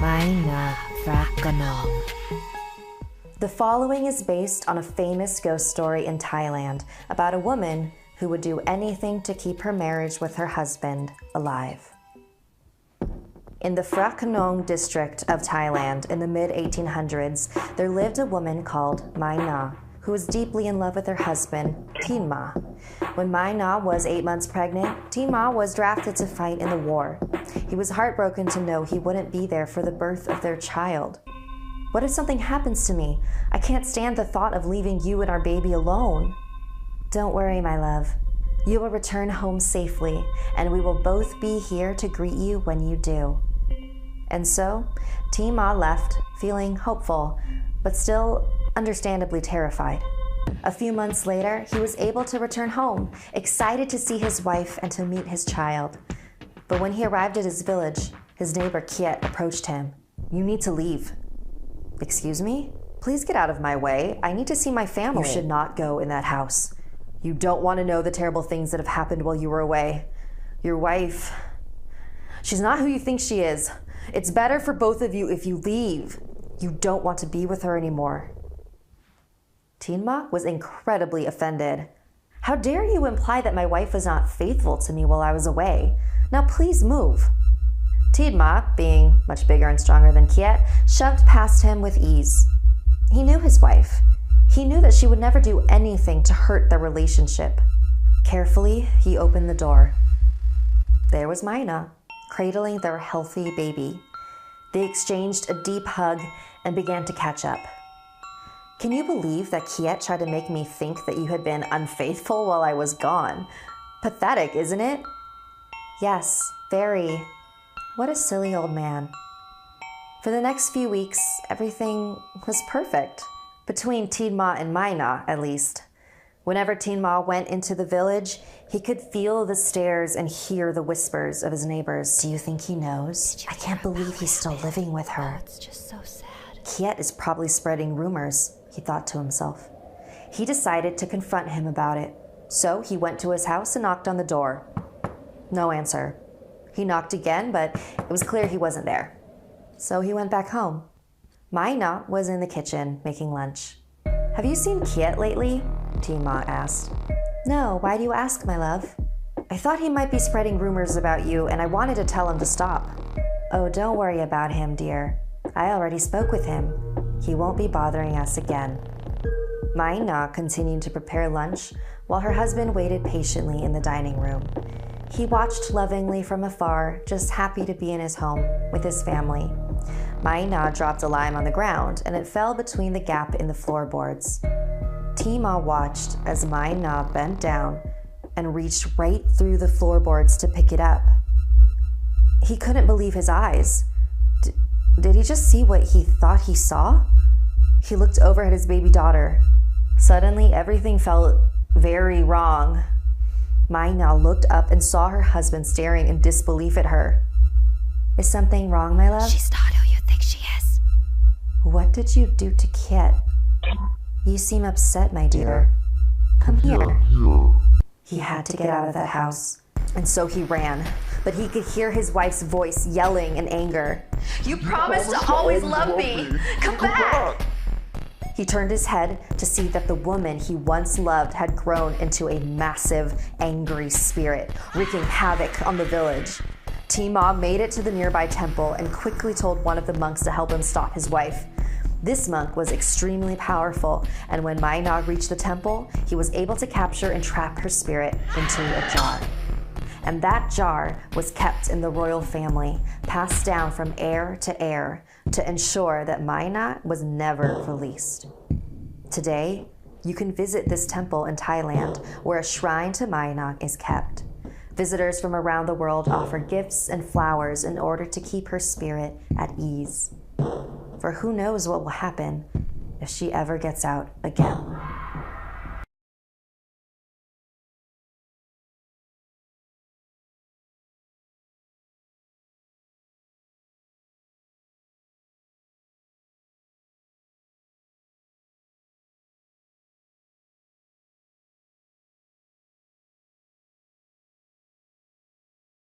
Mae Nak. The following is based on a famous ghost story in Thailand about a woman who would do anything to keep her marriage with her husband alive. In the Phra Nakhon district of Thailand in the mid-1800s, there lived a woman called Mae Nak, who was deeply in love with her husband, Teen Ma. When Mae Nak was 8 months pregnant, Teen Ma was drafted to fight in the war. He was heartbroken to know he wouldn't be there for the birth of their child. What if something happens to me? I can't stand the thought of leaving you and our baby alone. Don't worry, my love. You will return home safely, and we will both be here to greet you when you do. And so, Teen Ma left, feeling hopeful, but still understandably terrified. A few months later, he was able to return home, excited to see his wife and to meet his child. But when he arrived at his village, his neighbor Kiet approached him. "You need to leave." "Excuse me? Please get out of my way. I need to see my family." "You should not go in that house. You don't want to know the terrible things that have happened while you were away. Your wife, she's not who you think she is. It's better for both of you if you leave. You don't want to be with her anymore." Teen Ma was incredibly offended. "How dare you imply that my wife was not faithful to me while I was away? Now please move." Teen Ma, being much bigger and stronger than Kiet, shoved past him with ease. He knew his wife. He knew that she would never do anything to hurt their relationship. Carefully, he opened the door. There was Mae Nak, cradling their healthy baby. They exchanged a deep hug and began to catch up. "Can you believe that Kiet tried to make me think that you had been unfaithful while I was gone? Pathetic, isn't it?" "Yes, very. What a silly old man." For the next few weeks, everything was perfect. Between Teen Ma and Mae Nak, at least. Whenever Teen Ma went into the village, he could feel the stares and hear the whispers of his neighbors. "Do you think he knows? I can't believe he's still living with her. It's just so sad. Kiet is probably spreading rumors," he thought to himself. He decided to confront him about it. So he went to his house and knocked on the door. No answer. He knocked again, but it was clear he wasn't there. So he went back home. Mae Nak was in the kitchen making lunch. "Have you seen Kiet lately?" Teen Ma asked. "No, why do you ask, my love?" "I thought he might be spreading rumors about you, and I wanted to tell him to stop." "Oh, don't worry about him, dear. I already spoke with him. He won't be bothering us again." Mae Nak continued to prepare lunch while her husband waited patiently in the dining room. He watched lovingly from afar, just happy to be in his home with his family. Mae Nak dropped a lime on the ground, and it fell between the gap in the floorboards. Teen Ma watched as Mae Nak bent down and reached right through the floorboards to pick it up. He couldn't believe his eyes. Did he just see what he thought he saw? He looked over at his baby daughter. Suddenly, everything felt very wrong. Mae Nak looked up and saw her husband staring in disbelief at her. "Is something wrong, my love?" She's not who you think she is. "What did you do to Kiet? You seem upset, my dear. Come here." He had to get out of that house, and so he ran. But he could hear his wife's voice yelling in anger. "You promised to always love me! Come back!" He turned his head to see that the woman he once loved had grown into a massive, angry spirit, wreaking havoc on the village. Teen Ma made it to the nearby temple and quickly told one of the monks to help him stop his wife. This monk was extremely powerful, and when Mae Nak reached the temple, he was able to capture and trap her spirit into a jar. And that jar was kept in the royal family, passed down from heir to heir, to ensure that Mae Nak was never released. Today, you can visit this temple in Thailand, where a shrine to Mae Nak is kept. Visitors from around the world offer gifts and flowers in order to keep her spirit at ease. For who knows what will happen if she ever gets out again.